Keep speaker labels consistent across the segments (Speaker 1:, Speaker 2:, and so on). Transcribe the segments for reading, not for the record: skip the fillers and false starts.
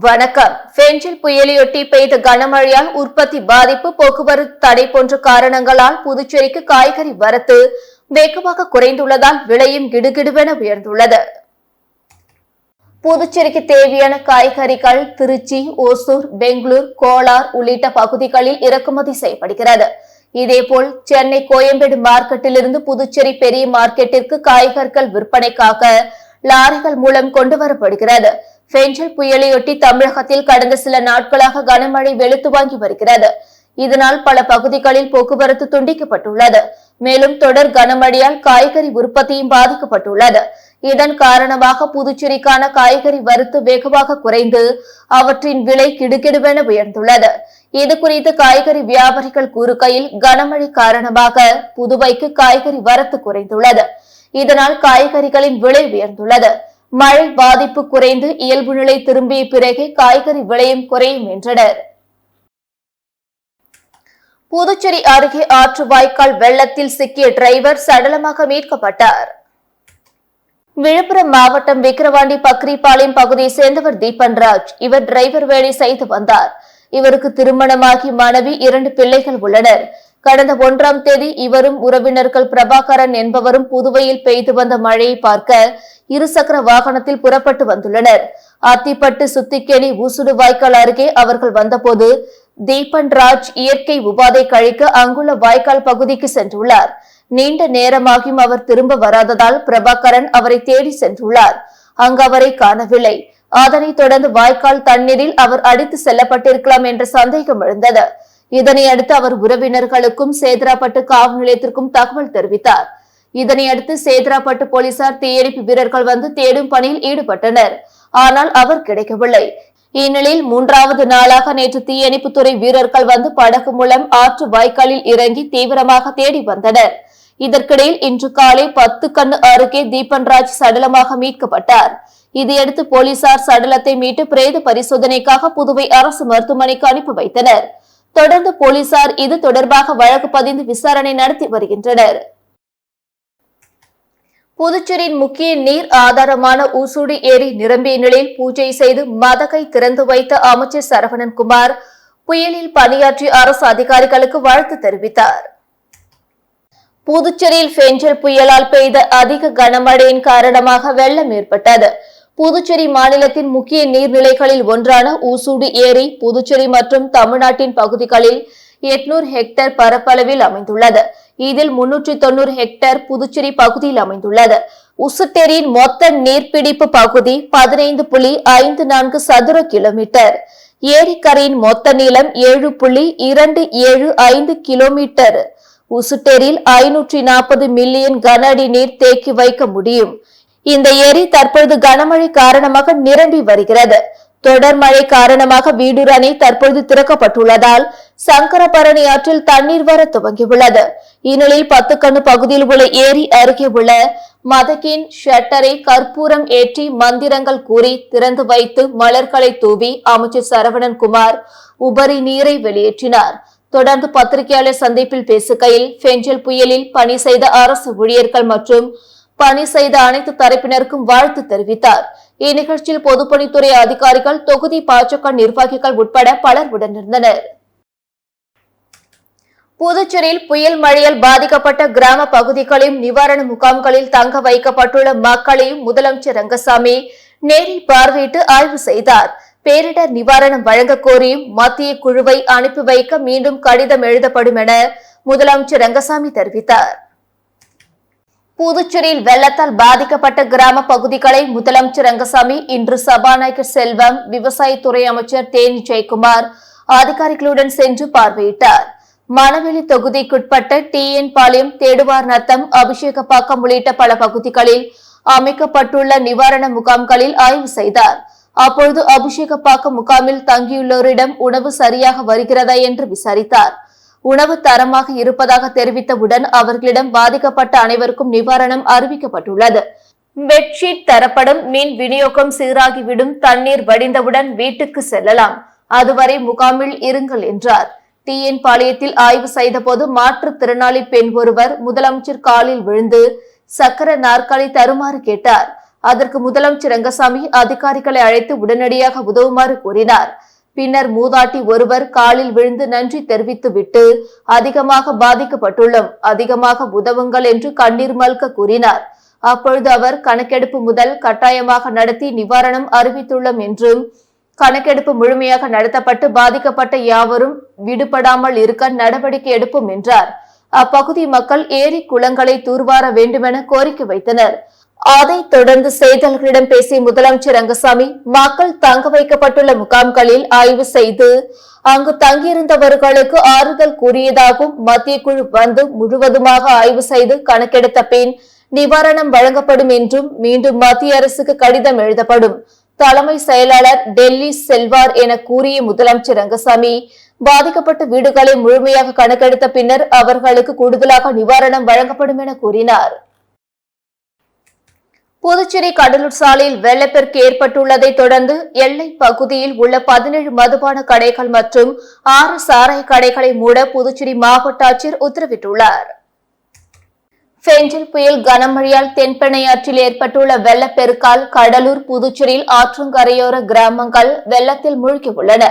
Speaker 1: வணக்கம். பெஞ்சல் புயலையொட்டி பெய்த கனமழையால் உற்பத்தி பாதிப்பு, போக்குவரத்து தடை போன்ற காரணங்களால் புதுச்சேரிக்கு காய்கறி வரத்து வேகமாக குறைந்துள்ளதால் விலையும் கிடுகிடுவென உயர்ந்துள்ளது. புதுச்சேரிக்கு தேவையான காய்கறிகள் திருச்சி, ஓசூர், பெங்களூர், கோலார் உள்ளிட்ட பகுதிகளில் இறக்குமதி செய்யப்படுகிறது. இதேபோல் சென்னை கோயம்பேடு மார்க்கெட்டிலிருந்து புதுச்சேரி பெரிய மார்க்கெட்டிற்கு காய்கறிகள் விற்பனைக்காக லாரிகள் மூலம் கொண்டு வரப்படுகிறது. பெஞ்சல் புயலையொட்டி தமிழகத்தில் கடந்த சில நாட்களாக கனமழை வெளுத்து வாங்கி வருகிறது. இதனால் பல பகுதிகளில் போக்குவரத்து துண்டிக்கப்பட்டுள்ளது. மேலும் தொடர் கனமழையால் காய்கறி உற்பத்தியும் பாதிக்கப்பட்டுள்ளது. இதன் காரணமாக புதுச்சேரிக்கான காய்கறி வரத்து வேகமாக குறைந்து அவற்றின் விலை கிடுகிடுவென உயர்ந்துள்ளது. இதுகுறித்து காய்கறி வியாபாரிகள் கூறுகையில், கனமழை காரணமாக புதுவைக்கு காய்கறி வரத்து குறைந்துள்ளது. இதனால் காய்கறிகளின் விலை உயர்ந்துள்ளது. மழை பாதிப்பு குறைந்து இயல்பு நிலை திரும்பிய பிறகே காய்கறி விலையும் குறையும் என்றனர். புதுச்சேரி அருகே ஆற்று வாய்க்கால் வெள்ளத்தில் சிக்கிய டிரைவர் சடலமாக மீட்கப்பட்டார். விழுப்புரம் மாவட்டம் விக்கிரவாண்டி பக்ரிபாளையம் பகுதியை சேர்ந்தவர் தீபன்ராஜ். இவர் டிரைவர் வேலை செய்து வந்தார். இவருக்கு திருமணமாகி மனைவி 2 பிள்ளைகள் உள்ளனர். கடந்த 1ஆம் தேதி இவரும் உறவினர்கள் பிரபாகரன் என்பவரும் புதுவையில் பெய்து வந்த மழையை பார்க்க இருசக்கர வாகனத்தில் புறப்பட்டு வந்துள்ளனர். அத்திப்பட்டு சுத்திக்கேணி ஊசுடு வாய்க்கால் அருகே அவர்கள் வந்தபோது தீபன்ராஜ் இயற்கை உபாதை கழிக்க அங்குள்ள வாய்க்கால் பகுதிக்கு சென்றுள்ளார். நீண்ட நேரமாகியும் அவர் திரும்ப வராததால் பிரபாகரன் அவரை தேடி சென்றுள்ளார். அங்கு அவரை காணவில்லை. அதனைத் தொடர்ந்து வாய்க்கால் தண்ணீரில் அவர் அடித்து செல்லப்பட்டிருக்கலாம் என்ற சந்தேகம் எழுந்தது. இதனை அடுத்து அவர் உறவினர்களுக்கும் சேதராப்பட்டு காவல் நிலையத்திற்கும் தகவல் தெரிவித்தார். இதனை அடுத்து சேதராப்பட்டு போலீசார், தீயணைப்பு வீரர்கள் வந்து தேடும் பணியில் ஈடுபட்டனர். ஆனால் அவர் கிடைக்கவில்லை. இந்நிலையில் 3வது நாளாக நேற்று தீயணைப்புத்துறை வீரர்கள் வந்து படகு மூலம் ஆற்று வாய்க்காலில் இறங்கி தீவிரமாக தேடி வந்தனர். இதற்கிடையில் இன்று காலை 10 கண்ணு அருகே தீபன்ராஜ் சடலமாக மீட்கப்பட்டார். இதையடுத்து போலீசார் சடலத்தை மீட்டு பிரேத பரிசோதனைக்காக புதுவை அரசு மருத்துவமனைக்கு அனுப்பி வைத்தனர். தொடர்ந்து போலீசார் இது தொடர்பாக வழக்கு பதிந்து விசாரணை நடத்தி வருகின்றனர். புதுச்சேரியின் முக்கிய நீர் ஆதாரமான ஊசுடு ஏரி நிரம்பிய நிலையில் பூஜை செய்து மதகை திறந்து வைத்த அமைச்சர் சரவணன்குமார் புயலில் பணியாற்றிய அரசு அதிகாரிகளுக்கு வாழ்த்து தெரிவித்தார். புதுச்சேரியில் பெஞ்சல் புயலால் பெய்த அதிக கனமழையின் காரணமாக வெள்ளம் ஏற்பட்டது. புதுச்சேரி மாநிலத்தின் முக்கிய நீர்நிலைகளில் ஒன்றான ஊசுடு ஏரி புதுச்சேரி மற்றும் தமிழ்நாட்டின் பகுதிகளில் 800 ஹெக்டேர் பரப்பளவில் அமைந்துள்ளது. இதில் 390 ஹெக்டேர் புதுச்சேரி பகுதியில் அமைந்துள்ளது. ஊசுட்டேரியின் மொத்த நீர்பிடிப்பு பகுதி 15.54 சதுர கிலோமீட்டர். ஏரிக்கரையின் மொத்த நீளம் 7.275 கிலோமீட்டர். ஊசுட்டேரியில் 540 மில்லியன் கன அடி நீர் தேக்கி வைக்க முடியும். இந்த ஏரி தற்பொழுது கனமழை காரணமாக நிரம்பி வருகிறது. தொடர் மழை காரணமாக வீடூர் அணை தற்பொழுது திறக்கப்பட்டுள்ளதால் சங்கரபரணி ஆற்றில் தண்ணீர் வர துவங்கியுள்ளது. இந்நிலையில் 10 கண்ணு பகுதியில் உள்ள ஏரி அருகே உள்ள மதகின் ஷட்டரை கற்பூரம் ஏற்றி மந்திரங்கள் கூறி திறந்து வைத்து மலர்களை தூவி அமைச்சர் சரவணன்குமார் உபரி நீரை வெளியேற்றினார். தொடர்ந்து பத்திரிகையாளர் சந்திப்பில் பேசுகையில், பெஞ்சல் புயலில் பணி செய்த அரசு ஊழியர்கள் மற்றும் பணி செய்த அனைத்து தரப்பினருக்கும் வாழ்த்து தெரிவித்தார். இந்நிகழ்ச்சியில் பொதுப்பணித்துறை அதிகாரிகள், தொகுதி பாஜக நிர்வாகிகள் உட்பட பலர் உடனிருந்தனர். புதுச்சேரியில் புயல் மழையால் பாதிக்கப்பட்ட கிராம பகுதிகளையும் நிவாரண முகாம்களில் தங்க வைக்கப்பட்டுள்ள மக்களையும் முதலமைச்சர் ரங்கசாமி நேரில் பார்வையிட்டு ஆய்வு செய்தார். பேரிடர் நிவாரணம் வழங்க கோரியும் மத்திய குழுவை அனுப்பி வைக்க மீண்டும் கடிதம் எழுதப்படும் என முதலமைச்சர் ரங்கசாமி தெரிவித்தார். புதுச்சேரியில் வெள்ளத்தால் பாதிக்கப்பட்ட கிராம பகுதிகளை முதலமைச்சர் ரங்கசாமி இன்று சபாநாயகர் செல்வம், விவசாயத்துறை அமைச்சர் தேனி ஜெயக்குமார் அதிகாரிகளுடன் சென்று பார்வையிட்டார். மணவெளி தொகுதிக்குட்பட்ட TN பாளையம், தேடுவார் நத்தம், அபிஷேகப்பாக்கம் உள்ளிட்ட பல பகுதிகளில் அமைக்கப்பட்டுள்ள நிவாரண முகாம்களில் ஆய்வு செய்தார். அப்பொழுது அபிஷேகப்பாக்கம் முகாமில் தங்கியுள்ளோரிடம் உணவு சரியாக வருகிறதா என்று விசாரித்தார். உணவு தரமாக இருப்பதாக தெரிவித்தவுடன் அவர்களிடம் பாதிக்கப்பட்ட அனைவருக்கும் நிவாரணம் அறிவிக்கப்பட்டுள்ளது. பெட்ஷீட் தரப்படும், மின் விநியோகம் சீராகிவிடும், தண்ணீர் வடிந்தவுடன் வீட்டுக்கு செல்லலாம், அதுவரை முகாமில் இருங்கள் என்றார். TN பாளையத்தில் ஆய்வு செய்தபோது மாற்றுத்திறனாளி பெண் ஒருவர் முதலமைச்சர் காலில் விழுந்து சக்கர நாற்காலி தருமாறு கேட்டார். அதற்கு முதலமைச்சர் ரங்கசாமி அதிகாரிகளை அழைத்து உடனடியாக உதவுமாறு கூறினார். பின்னர் மூதாட்டி ஒருவர் காலில் விழுந்து நன்றி தெரிவித்துவிட்டு அதிகமாக பாதிக்கப்பட்டுள்ளோம், அதிகமாக உதவுங்கள் என்று கண்ணீர் மல்க கூறினார். அப்பொழுது அவர் கணக்கெடுப்பு முதல் கட்டாயமாக நடத்தி நிவாரணம் அறிவித்துள்ளோம் என்றும் கணக்கெடுப்பு முழுமையாக நடத்தப்பட்டு பாதிக்கப்பட்ட யாவரும் விடுபடாமல் இருக்க நடவடிக்கை எடுப்போம் என்றார். அப்பகுதி மக்கள் ஏரி குளங்களை தூர்வார வேண்டுமென கோரிக்கை வைத்தனர். அதைத் தொடர்ந்து செய்தியாளர்களிடம் பேசிய முதலமைச்சர் ரங்கசாமி மக்கள் தங்க வைக்கப்பட்டுள்ள முகாம்களில் ஆய்வு செய்து அங்கு தங்கியிருந்தவர்களுக்கு ஆறுதல் கூறியதாகவும் மத்திய குழு வந்து முழுவதுமாக ஆய்வு செய்து கணக்கெடுத்த பின் நிவாரணம் வழங்கப்படும் என்றும் மீண்டும் மத்திய அரசுக்கு கடிதம் எழுதப்படும், தலைமை செயலாளர் டெல்லி செல்வார் என கூறிய முதலமைச்சர் ரங்கசாமி பாதிக்கப்பட்ட வீடுகளை முழுமையாக கணக்கெடுத்த பின்னர் அவர்களுக்கு கூடுதலாக நிவாரணம் வழங்கப்படும் என கூறினார். புதுச்சேரி கடலூர் சாலையில் வெள்ளப்பெருக்கு ஏற்பட்டுள்ளதை தொடர்ந்து எல்லை பகுதியில் உள்ள 17 மதுபான கடைகள் மற்றும் 6 சாராய கடைகளை மூட புதுச்சேரி மாவட்ட ஆட்சியர் உத்தரவிட்டுள்ளார். பெஞ்சல் புயல் கனமழையால் தென்பெண்ணை ஆற்றில் ஏற்பட்டுள்ள வெள்ளப்பெருக்கால் கடலூர் புதுச்சேரியில் ஆற்றங்கரையோர கிராமங்கள் வெள்ளத்தில் மூழ்கியுள்ளன.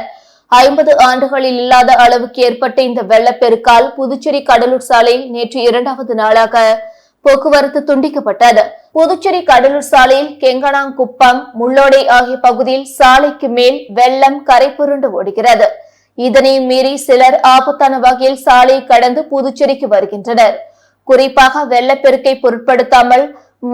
Speaker 1: 50 ஆண்டுகளில் இல்லாத அளவுக்கு ஏற்பட்ட இந்த வெள்ளப்பெருக்கால் புதுச்சேரி கடலூர் சாலையில் நேற்று 2வது நாளாக போக்குவரத்து துண்டிக்கப்பட்டது. புதுச்சேரி கடலூர் சாலையில் கெங்கனாங்குப்பம், முள்ளோடை ஆகிய பகுதியில் சாலைக்கு மேல் வெள்ளம் கரை புரண்டு ஓடுகிறது. இதனை மீறி சிலர் ஆபத்தான வகையில் சாலையை கடந்து புதுச்சேரிக்கு வருகின்றனர். குறிப்பாக வெள்ளப்பெருக்கை பொருட்படுத்தாமல்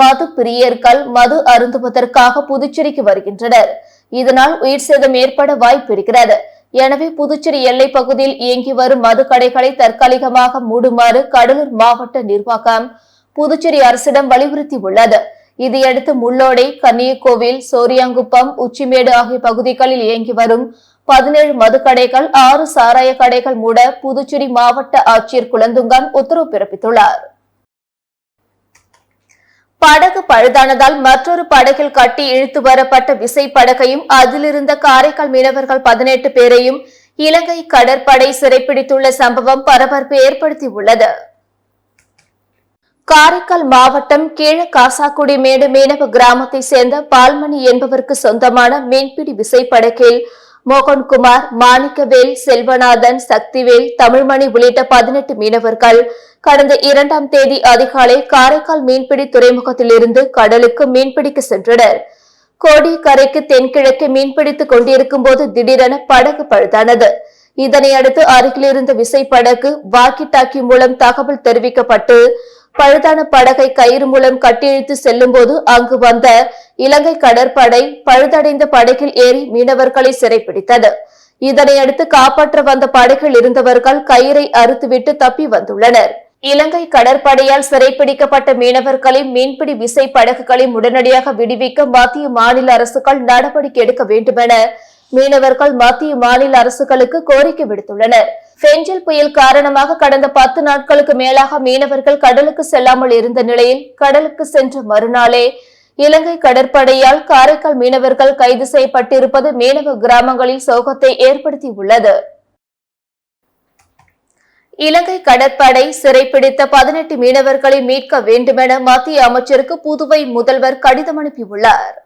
Speaker 1: மது பிரியர்கள் மது அருந்துவதற்காக புதுச்சேரிக்கு வருகின்றனர். இதனால் உயிர் சேதம் ஏற்பட வாய்ப்பு இருக்கிறது. எனவே புதுச்சேரி எல்லை பகுதியில் இயங்கி வரும் மது கடைகளை தற்காலிகமாக மூடுமாறு கடலூர் மாவட்ட நிர்வாகம் புதுச்சேரி அரசிடம் வலியுறுத்தியுள்ளது. இதையடுத்து முள்ளோடை, கன்னியக்கோவில், சோரியாங்குப்பம், உச்சிமேடு ஆகிய பகுதிகளில் இயங்கி வரும் 17 மதுக்கடைகள், 6 சாராய கடைகள் மூட புதுச்சேரி மாவட்ட ஆட்சியர் குலந்துங்கன் உத்தரவு பிறப்பித்துள்ளார். படகு பழுதானதால் மற்றொரு படகில் கட்டி இழுத்து வரப்பட்ட விசைப்படகையும் அதிலிருந்த காரைக்கால் மீனவர்கள் 18 பேரையும் இலங்கை கடற்படை சிறைப்பிடித்துள்ள சம்பவம் பரபரப்பை ஏற்படுத்தியுள்ளது. காரைக்கால் மாவட்டம் கீழகாசாக்குடி மேடு மீனவ கிராமத்தை சேர்ந்த பால்மணி என்பவருக்கு சொந்தமான மீன்பிடி விசைப்படகில் மோகன்குமார், மாணிக்கவேல், செல்வநாதன், சக்திவேல், தமிழ்மணி உள்ளிட்ட 18 மீனவர்கள் கடந்த 2ஆம் தேதி அதிகாலை காரைக்கால் மீன்பிடி துறைமுகத்திலிருந்து கடலுக்கு மீன்பிடிக்க சென்றனர். கோடிக்கரைக்கு தென்கிழக்கே மீன்பிடித்துக் கொண்டிருக்கும் போது திடீரென படகு பழுதானது. இதனை அடுத்து அருகில் இருந்த விசைப்படகு வாக்கி டாக்கி மூலம் தகவல் தெரிவிக்கப்பட்டு பழுதான படகை கயிறு மூலம் கட்டியிழுத்து செல்லும் போது அங்கு வந்த இலங்கை கடற்படை பழுதடைந்த படகில் ஏறி மீனவர்களை சிறைப்பிடித்தது. இதனையடுத்து காப்பாற்ற வந்த படகில் இருந்தவர்கள் கயிறை அறுத்துவிட்டு தப்பி வந்துள்ளனர். இலங்கை கடற்படையால் சிறைப்பிடிக்கப்பட்ட மீனவர்களை மீன்பிடி விசை படகுகளை உடனடியாக விடுவிக்க மத்திய மாநில அரசுகள் நடவடிக்கை எடுக்க வேண்டுமென மீனவர்கள் மத்திய மாநில அரசுகளுக்கு கோரிக்கை விடுத்துள்ளனர். பெஞ்சல் புயல் காரணமாக கடந்த 10 நாட்களுக்கு மேலாக மீனவர்கள் கடலுக்கு செல்லாமல் இருந்த நிலையில் கடலுக்கு சென்ற மறுநாளே இலங்கை கடற்படையால் காரைக்கால் மீனவர்கள் கைது செய்யப்பட்டிருப்பது மீனவ கிராமங்களில் சோகத்தை ஏற்படுத்தியுள்ளது. இலங்கை கடற்படை சிறைப்பிடித்த 18 மீனவர்களை மீட்க வேண்டுமென மத்திய அமைச்சருக்கு புதுவை முதல்வர் கடிதம் அனுப்பியுள்ளார்.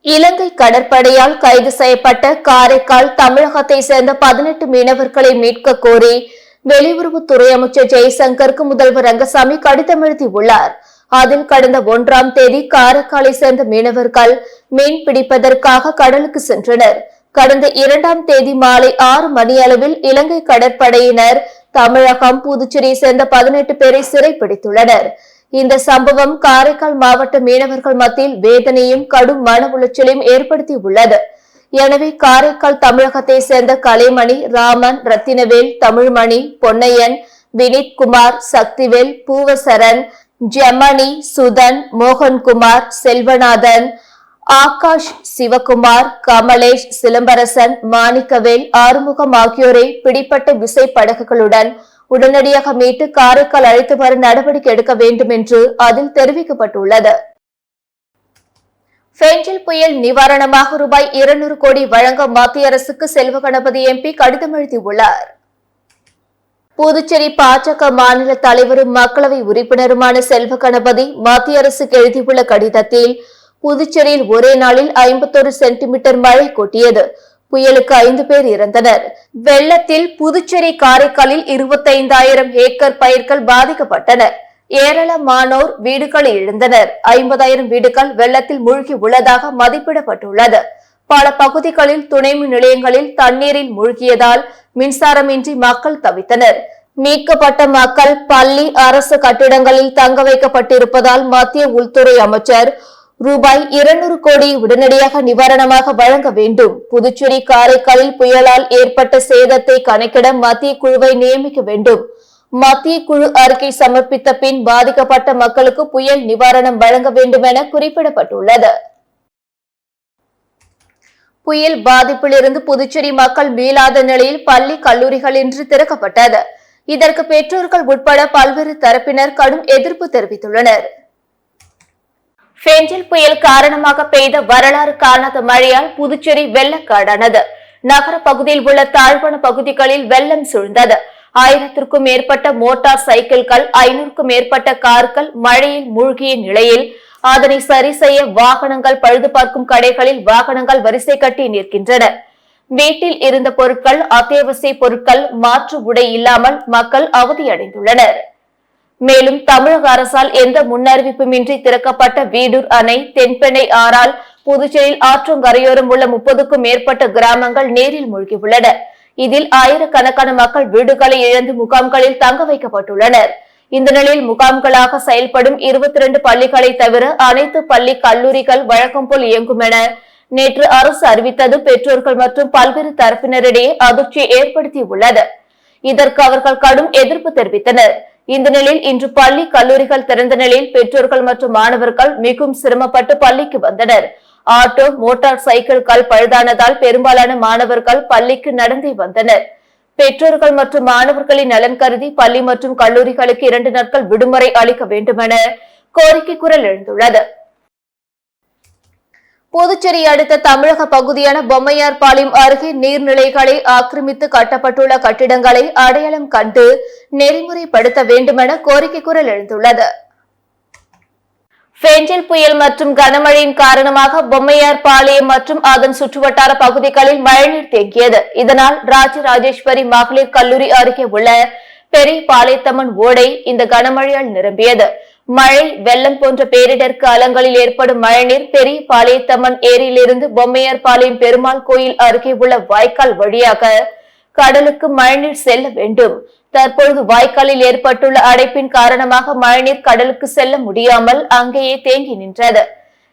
Speaker 1: இலங்கை கடற்படையால் கைது செய்யப்பட்ட காரைக்கால் தமிழகத்தை சேர்ந்த 18 மீனவர்களை மீட்க கோரி வெளியுறவுத்துறை அமைச்சர் ஜெய்சங்கருக்கு முதல்வர் ரங்கசாமி கடிதம் எழுதியுள்ளார். அதில் கடந்த 1ஆம் தேதி காரைக்காலை சேர்ந்த மீனவர்கள் மீன் பிடிப்பதற்காக கடலுக்கு சென்றனர். கடந்த 2ஆம் தேதி மாலை 6 மணியளவில் இலங்கை கடற்படையினர் தமிழகம், புதுச்சேரியை சேர்ந்த 18 பேரை சிறைப்பிடித்துள்ளனர். இந்த சம்பவம் காரைக்கால் மாவட்ட மீனவர்கள் மத்தியில் வேதனையும் கடும் மன உளைச்சலையும் ஏற்படுத்தியுள்ளது. எனவே காரைக்கால் தமிழகத்தை சேர்ந்த கலைமணி, ராமன், ரத்தினவேல், தமிழ்மணி, பொன்னையன், வினித்குமார், சக்திவேல், பூவசரன், ஜெமணி, சுதன், மோகன்குமார், செல்வநாதன், ஆகாஷ், சிவகுமார், கமலேஷ், சிலம்பரசன், மாணிக்கவேல், ஆறுமுகம் ஆகியோரை பிடிப்பட்ட விசை படகுகளுடன் உடனடியாக மீட்டு காரைக்கால் அழைத்து வர நடவடிக்கை எடுக்க வேண்டும் என்று அதில் தெரிவிக்கப்பட்டுள்ளது. பெஞ்சல் புயல் நிவாரணமாக ரூபாய் 200 கோடி வழங்க மத்திய அரசுக்கு செல்வ கணபதி எம்பி கடிதம் எழுதியுள்ளார். புதுச்சேரி பாஜக மாநில தலைவரும் மக்களவை உறுப்பினருமான செல்வ கணபதி மத்திய அரசுக்கு எழுதியுள்ள கடிதத்தில் புதுச்சேரியில் ஒரே நாளில் 51 சென்டிமீட்டர் மழை கொட்டியது. புயலுக்கு 5 பேர் இறந்தனர். வெள்ளத்தில் புதுச்சேரி காரைக்காலில் 25,000 ஏக்கர் பயிர்கள் பாதிக்கப்பட்டன. ஏராளமானோர் வீடுகளை இழந்தனர். 50,000 வீடுகள் வெள்ளத்தில் மூழ்கி உள்ளதாக மதிப்பிடப்பட்டுள்ளது. பல பகுதிகளில் துணை மின் நிலையங்களில் தண்ணீரில் மூழ்கியதால் மின்சாரமின்றி மக்கள் தவித்தனர். மீட்கப்பட்ட மக்கள் பள்ளி, அரசு கட்டிடங்களில் தங்க வைக்கப்பட்டிருப்பதால் மத்திய உள்துறை அமைச்சர் ரூபாய் 200 கோடி உடனடியாக நிவாரணமாக வழங்க வேண்டும். புதுச்சேரி காரைக்காலில் புயலால் ஏற்பட்ட சேதத்தை கணக்கிட மத்திய குழுவை நியமிக்க வேண்டும். மத்திய குழு அறிக்கை சமர்ப்பித்த பின் பாதிக்கப்பட்ட மக்களுக்கு புயல் நிவாரணம் வழங்க வேண்டும் என குறிப்பிடப்பட்டுள்ளது. புயல் பாதிப்பிலிருந்து புதுச்சேரி மக்கள் மீளாத நிலையில் பள்ளி, கல்லூரிகள் இன்று திறக்கப்பட்டது. இதற்கு பெற்றோர்கள் உட்பட பல்வேறு தரப்பினர் கடும் எதிர்ப்பு தெரிவித்துள்ளனர். பெஞ்சல் புயல் காரணமாக பெய்த வரலாறு காணாத மழையால் புதுச்சேரி வெள்ளக்காடானது. நகர பகுதியில் உள்ள தாழ்வான பகுதிகளில் வெள்ளம் சூழ்ந்தது. 1000க்கும் மேற்பட்ட மோட்டார் சைக்கிள்கள், 500க்கும் மேற்பட்ட கார்கள் மழையில் மூழ்கிய நிலையில் அதனை சரி செய்ய வாகனங்கள், பழுது பார்க்கும் கடைகளில் வாகனங்கள் வரிசை கட்டி நிற்கின்றன. வீட்டில் இருந்த பொருட்கள், அத்தியாவசிய பொருட்கள், மாற்று உடை இல்லாமல் மக்கள் அவதியடைந்துள்ளனர். மேலும் தமிழக அரசால் எந்த முன்னறிவிப்புமின்றி திறக்கப்பட்ட வீடூர் அணை, தென்பெண்ணை ஆறால் புதுச்சேரியில் ஆற்றங்கரையோரம் உள்ள 30க்கும் மேற்பட்ட கிராமங்கள் நீரில் மூழ்கியுள்ளன. இதில் ஆயிரக்கணக்கான மக்கள் வீடுகளை இழந்து முகாம்களில் தங்க வைக்கப்பட்டுள்ளனர். இந்த நிலையில் முகாம்களாக செயல்படும் 22 பள்ளிகளை தவிர அனைத்து பள்ளி, கல்லூரிகள் வழக்கம் போல் இயங்கும் என நேற்று அரசு அறிவித்தது பெற்றோர்கள் மற்றும் பல்வேறு தரப்பினரிடையே அதிர்ச்சியை ஏற்படுத்தியுள்ளது. இதற்கு அவர்கள் கடும் எதிர்ப்பு தெரிவித்தனர். இந்த நிலையில் இன்று பள்ளி, கல்லூரிகள் திறந்த நிலையில் பெற்றோர்கள் மற்றும் மாணவர்கள் மிகவும் சிரமப்பட்டு பள்ளிக்கு வந்தனர். ஆட்டோ, மோட்டார் சைக்கிள்கள் பழுதானதால் பெரும்பாலான மாணவர்கள் பள்ளிக்கு நடந்தே வந்தனர். பெற்றோர்கள் மற்றும் மாணவர்களின் நலன் கருதி பள்ளி மற்றும் கல்லூரிகளுக்கு 2 நாட்கள் விடுமுறை அளிக்க வேண்டும் என கோரிக்கை குரல் எழுந்துள்ளது. புதுச்சேரி அடுத்த தமிழக பகுதியான பொம்மையார்பாளையம் அருகே நீர்நிலைகளை ஆக்கிரமித்து கட்டப்பட்டுள்ள கட்டிடங்களை அடையாளம் கண்டு நெறிமுறைப்படுத்த வேண்டும் என கோரிக்கை குரல் எழுந்துள்ளது. பெஞ்சல் புயல் மற்றும் கனமழையின் காரணமாக பொம்மையார்பாளையம் மற்றும் அதன் சுற்றுவட்டார பகுதிகளில் மழைநீர் தேங்கியது. இதனால் ராஜராஜேஸ்வரி மகளிர் கல்லூரி அருகே உள்ள பெரிய பாளையத்தம்மன் ஓடை இந்த கனமழையால் நிரம்பியது. மழை, வெள்ளம் போன்ற பேரிடர் காலங்களில் ஏற்படும் மழைநீர் பெரிய பாளையத்தம்மன் ஏரியிலிருந்து பொம்மையார்பாளையம் பெருமாள் கோயில் அருகே உள்ள வாய்க்கால் வழியாக கடலுக்கு மழைநீர் செல்ல வேண்டும். தற்பொழுது வாய்க்காலில் ஏற்பட்டுள்ள அடைப்பின் காரணமாக மழைநீர் கடலுக்கு செல்ல முடியாமல் அங்கேயே தேங்கி நின்றது.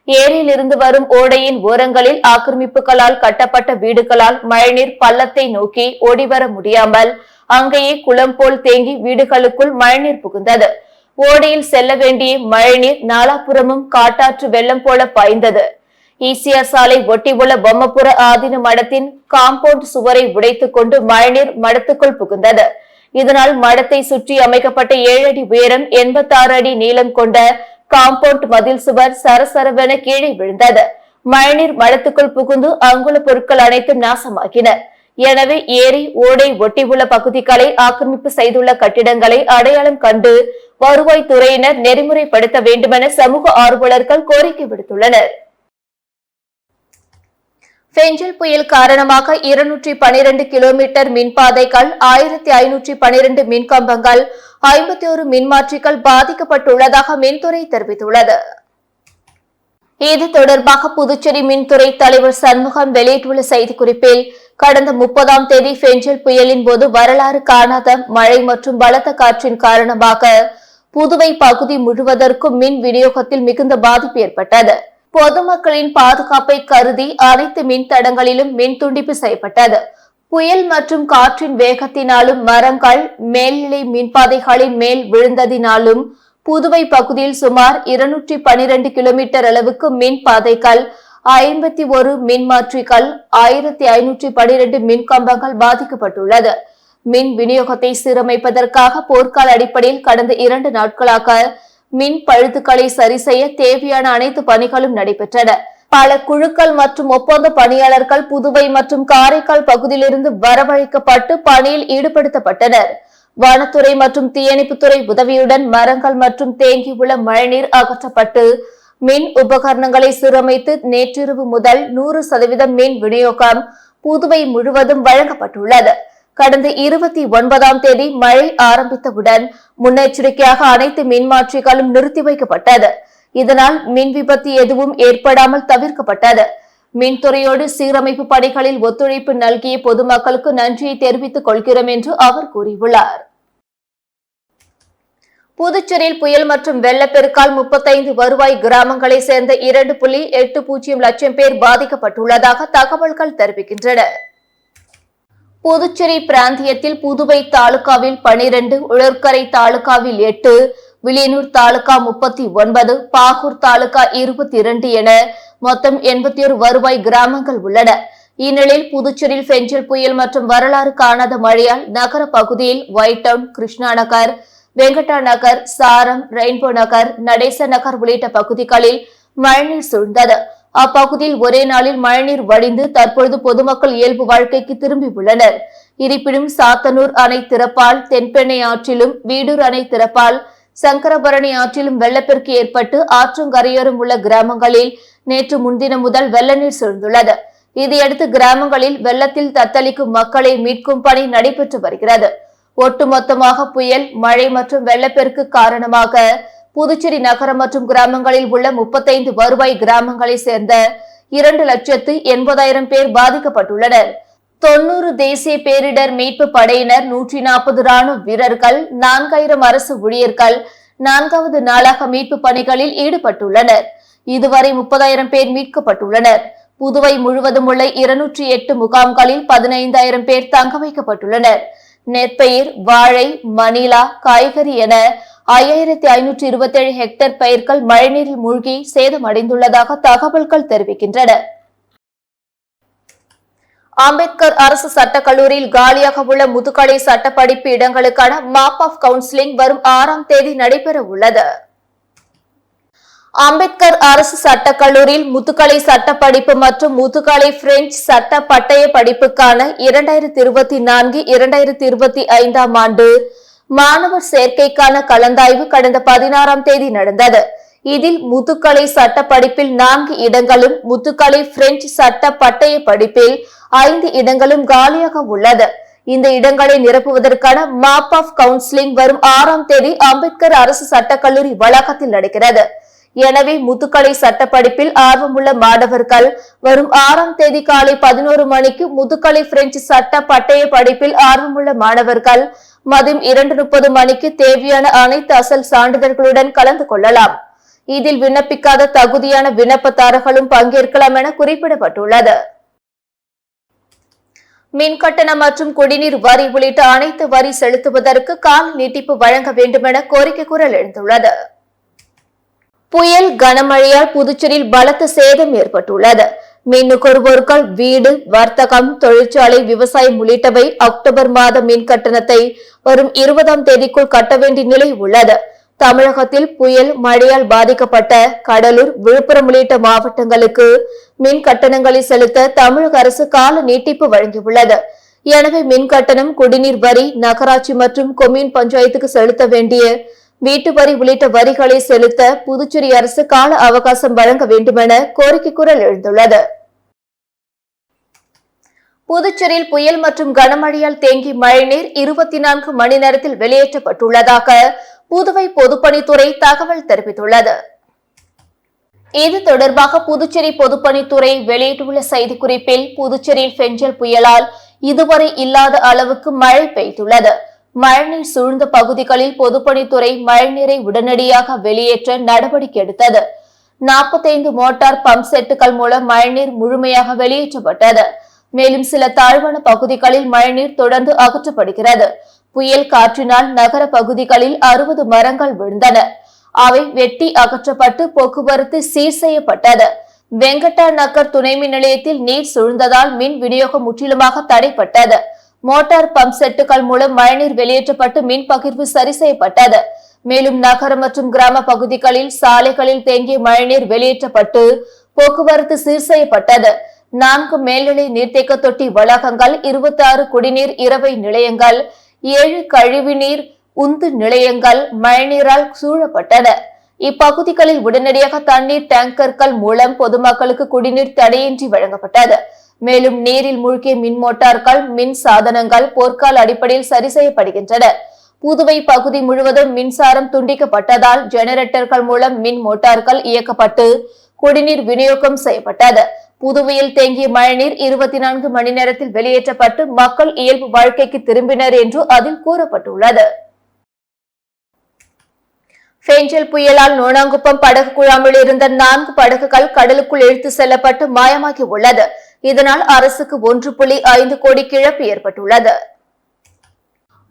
Speaker 1: ஏரியில் இருந்து வரும் ஓடையின் ஓரங்களில் ஆக்கிரமிப்புகளால் கட்டப்பட்ட வீடுகளால் மழைநீர் பள்ளத்தை நோக்கி ஓடிவர முடியாமல் அங்கேயே குளம் போல் தேங்கி வீடுகளுக்குள் மழைநீர் புகுந்தது. ஓடையில் செல்ல வேண்டிய மழைநீர் நாலாபுறமும் காட்டாற்று வெள்ளம் போல பாய்ந்தது. ஈசிஆர் சாலை ஒட்டியுள்ள பொம்மபுர ஆதீன மடத்தின் காம்பவுண்ட் சுவரை உடைத்துக் கொண்டு மழைநீர் மடத்துக்குள் புகுந்தது. இதனால் மடத்தை சுற்றி அமைக்கப்பட்ட 7 அடி உயரம், 86 அடி நீளம் கொண்ட காம்பவுண்ட் மதில் சுவர் சரசரவென கீழே விழுந்தது. மழைநீர் மடத்துக்குள் புகுந்து அங்குள்ள பொருட்கள் அனைத்தும் நாசமாகின. எனவே ஏரி, ஓடை ஒட்டியுள்ள பகுதிகளை ஆக்கிரமிப்பு செய்துள்ள கட்டிடங்களை அடையாளம் கண்டு வருவாய்த்துறையினர் நெறிமுறைப்படுத்த வேண்டுமென சமூக ஆர்வலர்கள் கோரிக்கை விடுத்துள்ளனர். பெஞ்சல் புயல் காரணமாக 212 கிலோமீட்டர் மின்பாதைகள், 1512 மின்கம்பங்கள், 51 மின்மாற்றிகள் பாதிக்கப்பட்டுள்ளதாக மின்துறை தெரிவித்துள்ளது. இது தொடர்பாக புதுச்சேரி மின்துறை தலைவர் சண்முகம் வெளியிட்டுள்ள செய்திக்குறிப்பில், கடந்த 30ஆம் தேதி பெஞ்சல் புயலின் போது வரலாறு காணாத மழை மற்றும் பலத்த காற்றின் காரணமாக புதுவை பகுதி முழுவதற்கும் மின் விநியோகத்தில் மிகுந்த பாதிப்பு ஏற்பட்டது. பொதுமக்களின் பாதுகாப்பை கருதி அனைத்து மின் தடங்களிலும் மின் துண்டிப்பு செய்யப்பட்டது. புயல் மற்றும் காற்றின் வேகத்தினாலும் மரங்கள் மேல்நிலை மின்பாதைகளின் மேல் விழுந்ததினாலும் புதுவை பகுதியில் சுமார் 212 கிலோமீட்டர் அளவுக்கு மின் பாதைகள், 51 மின்மாற்றிகள், 1512 மின் கம்பங்கள் பாதிக்கப்பட்டுள்ளது. மின் விநியோகத்தை சீரமைப்பதற்காக போர்க்கால அடிப்படையில் கடந்த 2 நாட்களாக மின் பழுதுகளை சரி செய்ய தேவையான அனைத்து பணிகளும் நடைபெற்றன. பல குழுக்கள் மற்றும் ஒப்பந்த பணியாளர்கள் புதுவை மற்றும் காரைக்கால் பகுதியிலிருந்து வரவழைக்கப்பட்டு பணியில் ஈடுபடுத்தப்பட்டனர். வனத்துறை மற்றும் தீயணைப்புத்துறை உதவியுடன் மரங்கள் மற்றும் தேங்கியுள்ள மழைநீர் அகற்றப்பட்டு மின் உபகரணங்களை சீரமைத்து நேற்றிரவு முதல் 100% மின் விநியோகம் புதுவை முழுவதும் வழங்கப்பட்டுள்ளது. கடந்த 29ஆம் தேதி மழை ஆரம்பித்தவுடன் முன்னெச்சரிக்கையாக அனைத்து மின்மாற்றிகளும் நிறுத்தி வைக்கப்பட்டது. இதனால் மின் விபத்து எதுவும் ஏற்படாமல் தவிர்க்கப்பட்டது. மின்துறையோடு சீரமைப்பு பணிகளில் ஒத்துழைப்பு நல்கிய பொதுமக்களுக்கு நன்றியை தெரிவித்துக் கொள்கிறோம் என்று அவர் கூறியுள்ளார். புதுச்சேரியில் புயல் மற்றும் வெள்ளப்பெருக்கால் 35 வருவாய் கிராமங்களை சேர்ந்த 2.80 லட்சம் பேர் பாதிக்கப்பட்டுள்ளதாக தகவல்கள் தெரிவிக்கின்றன. புதுச்சேரி பிராந்தியத்தில் புதுவை தாலுகாவில் 12, உழற்கரை தாலுகாவில் 8, வில்லியனூர் தாலுகா 39, பாகூர் தாலுகா 22 என மொத்தம் 81 வருவாய் கிராமங்கள் உள்ளன. இந்நிலையில் புதுச்சேரியில் பெஞ்சல் புயல் மற்றும் வரலாறு காணாத மழையால் நகர பகுதியில் ஒயிட் டவுன், கிருஷ்ணா நகர், வெங்கடா நகர், சாரம், ரெயின்போ நகர், நடேச நகர் உள்ளிட்ட பகுதிகளில் மழைநீர் சூழ்ந்தது. அப்பகுதியில் ஒரே நாளில் மழைநீர் வடிந்து தற்பொழுது பொதுமக்கள் இயல்பு வாழ்க்கைக்கு திரும்பியுள்ளனர். இருப்பினும் சாத்தனூர் அணை திறப்பால், தென்பெண்ணை ஆற்றிலும், வீடூர் அணை திறப்பால், சங்கரபரணி ஆற்றிலும் வெள்ளப்பெருக்கு ஏற்பட்டு ஆற்றங்கரையோரம் உள்ள கிராமங்களில் நேற்று முன்தினம் முதல் வெள்ள நீர் சூழ்ந்துள்ளது. இதையடுத்து கிராமங்களில் வெள்ளத்தில் தத்தளிக்கும் மக்களை மீட்கும் பணி நடைபெற்று வருகிறது. ஒட்டுமொத்தமாக புயல், மழை மற்றும் வெள்ளப்பெருக்கு காரணமாக புதுச்சேரி நகரம் மற்றும் கிராமங்களில் உள்ள 35 வருவாய் கிராமங்களை சேர்ந்த 2,80,000 பேர் பாதிக்கப்பட்டுள்ளனர். 90 தேசிய பேரிடர் மீட்பு படையினர், 140 ராணுவ வீரர்கள், 4000 அரசு ஊழியர்கள் 4வது நாளாக மீட்பு பணிகளில் ஈடுபட்டுள்ளனர். இதுவரை 30,000 பேர் மீட்கப்பட்டுள்ளனர். புதுவை முழுவதும் உள்ள 208 முகாம்களில் 15,000 பேர் தங்க வைக்கப்பட்டுள்ளனர். நெற்பயிர், வாழை, மணிலா, காய்கறி என 5,527 ஹெக்டேர் பயிர்கள் மழைநீரில் மூழ்கி சேதமடைந்துள்ளதாக தகவல்கள் தெரிவிக்கின்றன. அம்பேத்கர் அரசு சட்டக் கல்லூரியில் காலியாக உள்ள முதுகலை சட்டப்படிப்பு இடங்களுக்கான மாப் ஆஃப் கவுன்சிலிங் வரும் 6ஆம் தேதி நடைபெற உள்ளது. அம்பேத்கர் அரசு சட்டக் கல்லூரியில் முதுகலை சட்டப்படிப்பு மற்றும் முதுகலை பிரெஞ்சு சட்ட பட்டய படிப்புக்கான 2024-2025 ஆண்டு மாணவர் சேர்க்கைக்கான கலந்தாய்வு கடந்த 16ஆம் தேதி நடந்தது. இதில் முதுகலை சட்ட படிப்பில் 4 இடங்களும், முதுகலை பிரெஞ்சு சட்ட பட்டய படிப்பில் 5 இடங்களும் காலியாக உள்ளது. இந்த இடங்களை நிரப்புவதற்கான மாப் ஆஃப் கவுன்சிலிங் வரும் 6ஆம் தேதி அம்பேத்கர் அரசு சட்டக் கல்லூரி வளாகத்தில் நடக்கிறது. எனவே முதுகலை சட்டப்படிப்பில் ஆர்வமுள்ள மாணவர்கள் வரும் 6ஆம் தேதி காலை 11 மணிக்கு முதுகலை பிரெஞ்சு சட்ட பட்டய படிப்பில் ஆர்வமுள்ள மாணவர்கள் மதியம் 2:30 மணிக்கு தேவையான அனைத்து அசல் சான்றிதழ்களுடன் கலந்து கொள்ளலாம். இதில் விண்ணப்பிக்காத தகுதியான விண்ணப்பதாரர்களும் பங்கேற்கலாம் என குறிப்பிடப்பட்டுள்ளது. மின்கட்டணம் மற்றும் குடிநீர் வரி உள்ளிட்ட அனைத்து வரி செலுத்துவதற்கு கால நீட்டிப்பு வழங்க வேண்டும் என கோரிக்கை குரல் எழுந்துள்ளது. புயல், கனமழையால் புதுச்சேரியில் பலத்த சேதம் ஏற்பட்டுள்ளது. மின் நுகர்வோர்கள் வீடு, வர்த்தகம், தொழிற்சாலை, விவசாயம் உள்ளிட்டவை அக்டோபர் மாத மின் கட்டணத்தை வரும் 20ஆம் தேதிக்குள் கட்ட வேண்டிய நிலை உள்ளது. தமிழகத்தில் புயல், மழையால் பாதிக்கப்பட்ட கடலூர், விழுப்புரம் உள்ளிட்ட மாவட்டங்களுக்கு மின் கட்டணங்களை செலுத்த தமிழக அரசு கால நீட்டிப்பு வழங்கியுள்ளது. எனவே மின் கட்டணம், குடிநீர் வரி, நகராட்சி மற்றும் கொம்யூன் பஞ்சாயத்துக்கு செலுத்த வேண்டிய வீட்டு வரி உள்ளிட்ட வரிகளை செலுத்த புதுச்சேரி அரசு கால அவகாசம் வழங்க வேண்டுமென கோரிக்கை குரல் எழுந்துள்ளது. புதுச்சேரியில் புயல் மற்றும் கனமழையால் தேங்கிய மழைநீர் 24 மணி நேரத்தில் வெளியேற்றப்பட்டுள்ளதாக புதுவை பொதுப்பணித்துறை தகவல் தெரிவித்துள்ளது. இது தொடர்பாக புதுச்சேரி பொதுப்பணித்துறை வெளியிட்டுள்ள செய்திக்குறிப்பில், புதுச்சேரியில் பெஞ்சல் புயலால் இதுவரை இல்லாத அளவுக்கு மழை பெய்துள்ளது. மழைநீர் சூழ்ந்த பகுதிகளில் பொதுப்பணித்துறை மழைநீரை உடனடியாக வெளியேற்ற நடவடிக்கை எடுத்தது. 45 மோட்டார் பம்ப் செட்டுகள் மூலம் மழைநீர் முழுமையாக வெளியேற்றப்பட்டது. மேலும் சில தாழ்வான பகுதிகளில் மழைநீர் தொடர்ந்து அகற்றப்படுகிறது. புயல் காற்றினால் நகர பகுதிகளில் 60 மரங்கள் விழுந்தன. அவை வெட்டி அகற்றப்பட்டு போக்குவரத்து சீர் செய்யப்பட்டது. வெங்கடா நகர் துணை மின் நிலையத்தில் நீர் சூழ்ந்ததால் மின் விநியோகம் முற்றிலுமாக தடைப்பட்டது. மோட்டார் பம்ப் செட்டுகள் மூலம் மழைநீர் வெளியேற்றப்பட்டு மின் பகிர்வு சரி செய்யப்பட்டது. மேலும் நகர மற்றும் கிராம பகுதிகளில் சாலைகளில் தேங்கிய மழைநீர் வெளியேற்றப்பட்டு போக்குவரத்து சீர் செய்யப்பட்டது. 4 மேல்நிலை நீர்த்தேக்க தொட்டி வளாகங்கள், 26 குடிநீர் இரவை நிலையங்கள், 7 கழிவுநீர் உந்து நிலையங்கள் மழைநீரால் சூழப்பட்டன. இப்பகுதிகளில் உடனடியாக தண்ணீர் டேங்கர்கள் மூலம் பொதுமக்களுக்கு குடிநீர் தடையின்றி வழங்கப்பட்டது. மேலும் நீரில் மூழ்கிய மின் மோட்டார்கள், மின் சாதனங்கள் போர்க்கால அடிப்படையில் சரி செய்யப்படுகின்றன. புதுவை பகுதி முழுவதும் மின்சாரம் துண்டிக்கப்பட்டதால் ஜெனரேட்டர்கள் மூலம் மின் மோட்டார்கள் இயக்கப்பட்டு குடிநீர் விநியோகம் செய்யப்பட்டது. புதுவையில் தேங்கிய மழைநீர் 24 மணி நேரத்தில் வெளியேற்றப்பட்டு மக்கள் இயல்பு வாழ்க்கைக்கு திரும்பினர் என்று அதில் கூறப்பட்டுள்ளது. பெஞ்சல் புயலால் நோனாங்குப்பம் படகு குழாமில் இருந்த 4 படகுகள் கடலுக்குள் இழுத்து செல்லப்பட்டு மாயமாகி உள்ளது. இதனால் அரசுக்கு 1.5 கோடி இழப்பு ஏற்பட்டுள்ளது.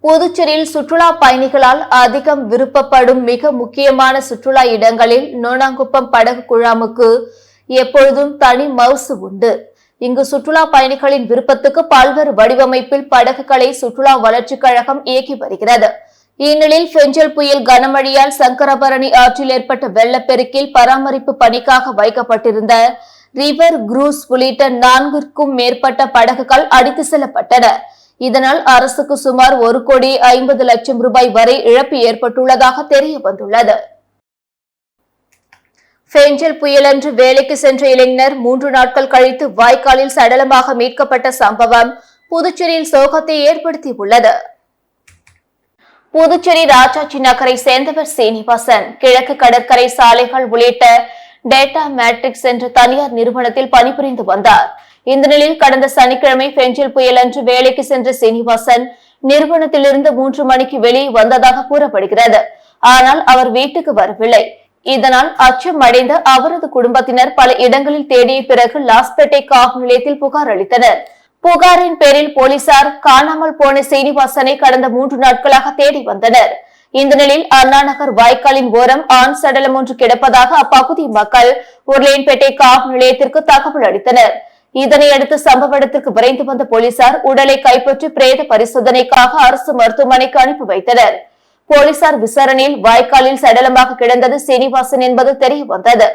Speaker 1: புதுச்சேரியில் சுற்றுலா பயணிகளால் அதிகம் விருப்பப்படும் மிக முக்கியமான சுற்றுலா இடங்களில் நோனாங்குப்பம் படகு குழாமுக்கு எப்பொழுதும் தனி மவுசு உண்டு. இங்கு சுற்றுலா பயணிகளின் விருப்பத்துக்கு பல்வேறு வடிவமைப்பில் படகுகளை சுற்றுலா வளர்ச்சிக் கழகம் இயக்கி வருகிறது. இந்நிலையில் பெஞ்சல் புயல் கனமழையால் சங்கரபரணி ஆற்றில் ஏற்பட்ட வெள்ளப்பெருக்கில் பராமரிப்பு பணிக்காக வைக்கப்பட்டிருந்த ரிவர் குரூஸ் உள்ளிட்ட 4க்கும் மேற்பட்ட படகுகள் அடித்து செல்லப்பட்டன. இதனால் அரசுக்கு சுமார் 1,50,00,000 ரூபாய் வரை இழப்பு ஏற்பட்டுள்ளதாக தெரிய வந்துள்ளது. பெஞ்சல் புயலன்று வேலைக்கு சென்ற இளைஞர் 3 நாட்கள் கழித்து வாய்க்காலில் சடலமாக மீட்கப்பட்ட சம்பவம் புதுச்சேரியில் சோகத்தை ஏற்படுத்தியுள்ளது. புதுச்சேரி ராஜாஜி நகரை சேர்ந்தவர் சீனிவாசன் கிழக்கு கடற்கரை சாலைகள் உள்ளிட்ட டேட்டா மேட்ரிக்ஸ் என்ற தனியார் நிறுவனத்தில் பணிபுரிந்து வந்தார். இந்த நிலையில் கடந்த சனிக்கிழமை பெஞ்சல் புயலன்று வேலைக்கு சென்ற சீனிவாசன் நிறுவனத்திலிருந்து 3 மணிக்கு வெளியே வந்ததாக கூறப்படுகிறது. ஆனால் அவர் வீட்டுக்கு வரவில்லை. இதனால் அச்சம் அடைந்த அவரது குடும்பத்தினர் பல இடங்களில் தேடிய பிறகு லாஸ்பேட்டை காவல் நிலையத்தில் புகார் அளித்தனர். புகாரின் பேரில் போலீசார் காணாமல் போன சீனிவாசனை கடந்த 3 நாட்களாக தேடி வந்தனர். இந்த நிலையில் அண்ணாநகர் வாய்க்காலின் ஓரம் ஆண் சடலம் ஒன்று கிடப்பதாக அப்பகுதி மக்கள் உருளையன்பேட்டை காவல் நிலையத்திற்கு தகவல் அளித்தனர். இதனையடுத்து சம்பவ இடத்திற்கு விரைந்து வந்த போலீசார் உடலை கைப்பற்றி பிரேத பரிசோதனைக்காக அரசு மருத்துவமனைக்கு அனுப்பி வைத்தனர். போலீசார் விசாரணையில் வாய்க்காலில் சடலமாக கிடந்தது சீனிவாசன் என்பது தெரிய வந்தது.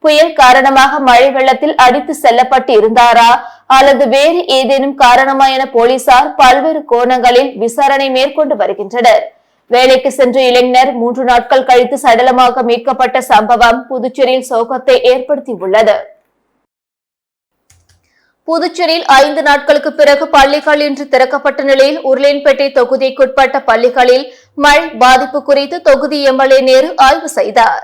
Speaker 1: புயல் காரணமாக மழை வெள்ளத்தில் அடித்து செல்லப்பட்டு இருந்தாரா அல்லது வேறு ஏதேனும் காரணமா என போலீசார் பல்வேறு கோணங்களில் விசாரணை மேற்கொண்டு வருகின்றனர். வேலைக்கு சென்ற இளைஞர் 3 நாட்கள் கழித்து சடலமாக மீட்கப்பட்ட சம்பவம் புதுச்சேரியில் சோகத்தை ஏற்படுத்தியுள்ளது. புதுச்சேரியில் 5 நாட்களுக்கு பிறகு பள்ளிகள் இன்று திறக்கப்பட்ட நிலையில் உருளையன்பேட்டை தொகுதிக்குட்பட்ட பள்ளிகளில் மழை பாதிப்பு குறித்து தொகுதி எம்எல்ஏ நேரு ஆய்வு செய்தார்.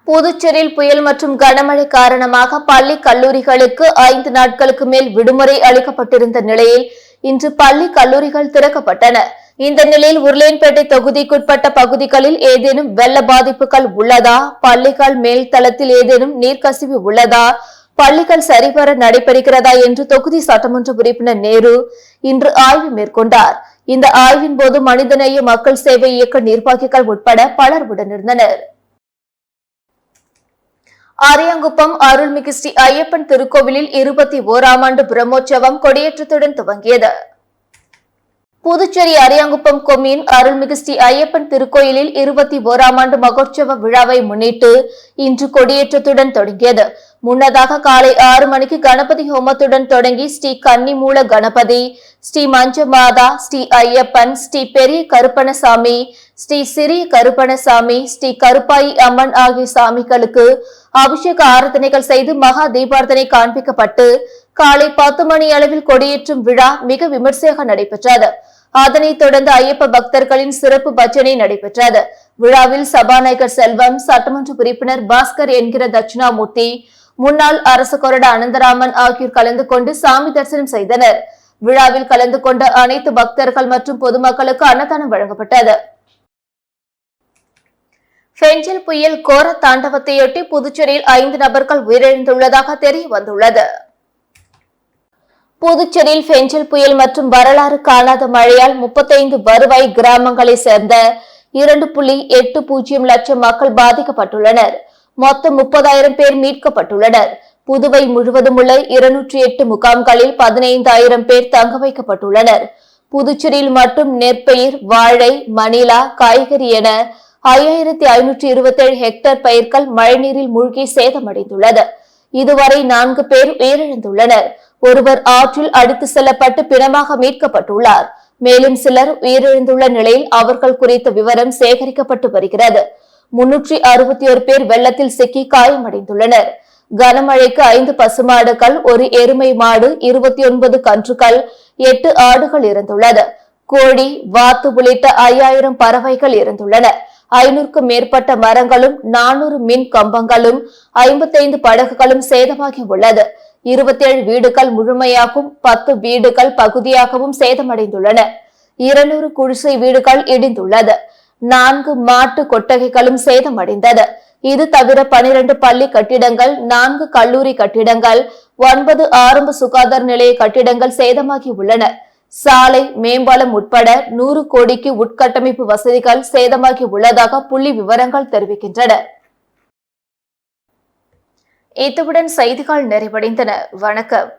Speaker 1: புதுச்சேரியில் புயல் மற்றும் கனமழை காரணமாக பள்ளி கல்லூரிகளுக்கு 5 நாட்களுக்கு மேல் விடுமுறை அளிக்கப்பட்டிருந்த நிலையில் இன்று பள்ளி கல்லூரிகள் திறக்கப்பட்டன. இந்த நிலையில் உருளையன்பேட்டை தொகுதிக்குட்பட்ட பகுதிகளில் ஏதேனும் வெள்ள பாதிப்புகள் உள்ளதா, பள்ளிகள் மேல் தளத்தில் ஏதேனும் நீர்க்கசிவு உள்ளதா, பள்ளிகள் சரிவர நடைபெறுகிறதா என்று தொகுதி சட்டமன்ற உறுப்பினர் நேரு இன்று ஆய்வு மேற்கொண்டார். இந்த ஆய்வின் போது மனிதநேய மக்கள் சேவை இயக்க நிர்வாகிகள் உட்பட பலர் உடனிருந்தனர். அரியாங்குப்பம் அருள்மிகு ஸ்ரீ ஐயப்பன் திருக்கோவிலில் 21ஆம் ஆண்டு பிரம்மோற்சவம் கொடியேற்றத்துடன் துவங்கியது. புதுச்சேரி அரியாங்குப்பம் கொம்யூன் அருள்மிகு ஸ்ரீ ஐயப்பன் திருக்கோயிலில் 21ஆம் ஆண்டு மகோற்சவ விழாவை முன்னிட்டு இன்று கொடியேற்றத்துடன் தொடங்கியது. முன்னதாக காலை 6 மணிக்கு கணபதி ஹோமத்துடன் தொடங்கி ஸ்ரீ கன்னிமூல கணபதி, ஸ்ரீ மஞ்சமாதா, ஸ்ரீ ஐயப்பன், ஸ்ரீ பெரிய கருப்பணசாமி, ஸ்ரீ சிறிய கருப்பணசாமி, ஸ்ரீ கருப்பாயி அம்மன் ஆகிய சாமிகளுக்கு அபிஷேக ஆராதனைகள் செய்து மகா தீபார்த்தனை காண்பிக்கப்பட்டு காலை 10 மணி அளவில் கொடியேற்றும் விழா மிக விமர்சையாக நடைபெற்றது. அதனைத் தொடர்ந்து ஐயப்ப பக்தர்களின் சிறப்பு பஜனை நடைபெற்றது. விழாவில் சபாநாயகர் செல்வம், சட்டமன்ற உறுப்பினர் பாஸ்கர் என்கிற தட்சிணாமூர்த்தி, முன்னாள் அரசு கொறடா அனந்தராமன் ஆகியோர் கலந்து கொண்டு சாமி தரிசனம் செய்தனர். விழாவில் கலந்து கொண்ட அனைத்து பக்தர்கள் மற்றும் பொதுமக்களுக்கு அன்னதானம் வழங்கப்பட்டது. பெஞ்சல் புயல் கோர தாண்டவத்தையொட்டி புதுச்சேரியில் 5 நபர்கள் உயிரிழந்துள்ளதாக தெரிய வந்துள்ளது. புதுச்சேரியில் பெஞ்சல் புயல் மற்றும் வரலாறு காணாத மழையால் 35 வருவாய் கிராமங்களை சேர்ந்த 2.80 லட்சம் மக்கள் பாதிக்கப்பட்டுள்ளனர். மொத்தம் 30,000 பேர் மீட்கப்பட்டுள்ளனர். புதுவை முழுவதும் உள்ள 208 முகாம்களில் 15,000 பேர் தங்க வைக்கப்பட்டுள்ளனர். புதுச்சேரியில் மட்டும் நெற்பயிர், வாழை, மணிலா, காய்கறி என 5,527 ஹெக்டேர் பயிர்கள் மழைநீரில் மூழ்கி சேதமடைந்துள்ளது. இதுவரை 4 பேர் உயிரிழந்துள்ளனர். ஒருவர் ஆற்றில் அடித்து செல்லப்பட்டு பிணமாக மீட்கப்பட்டுள்ளார். மேலும் சிலர் உயிரிழந்துள்ள நிலையில் அவர்கள் குறித்த விவரம் சேகரிக்கப்பட்டு வருகிறது. 361 பேர் வெள்ளத்தில் சிக்கி காயமடைந்துள்ளனர். கனமழைக்கு 5 பசுமாடுகள், 1 எருமை மாடு, 29 கன்றுகள், 8 ஆடுகள் இறந்துள்ளது. கோழி, வாத்து உள்ளிட்ட 5000 பறவைகள் இறந்துள்ளன. 500க்கும் மேற்பட்ட மரங்களும் 400 மின் கம்பங்களும் 55 படகுகளும் சேதமாகி உள்ளது. 27 வீடுகள் முழுமையாகவும் 10 வீடுகள் பகுதியாகவும் சேதமடைந்துள்ளன. 200 குடிசை வீடுகள் இடிந்துள்ளது. 4 மாட்டு கொட்டகைகளும் சேதமடைந்தது. இது தவிர 12 பள்ளி கட்டிடங்கள், 4 கல்லூரி கட்டிடங்கள், 9 ஆரம்ப சுகாதார நிலைய கட்டிடங்கள் சேதமாகி உள்ளன. சாலை, மேம்பாலம் உட்பட 100 கோடிக்கு உட்கட்டமைப்பு வசதிகள் சேதமாகி உள்ளதாக புள்ளி விவரங்கள் தெரிவிக்கின்றன. இத்துடன் செய்திகள் நிறைவடைந்தன. வணக்கம்.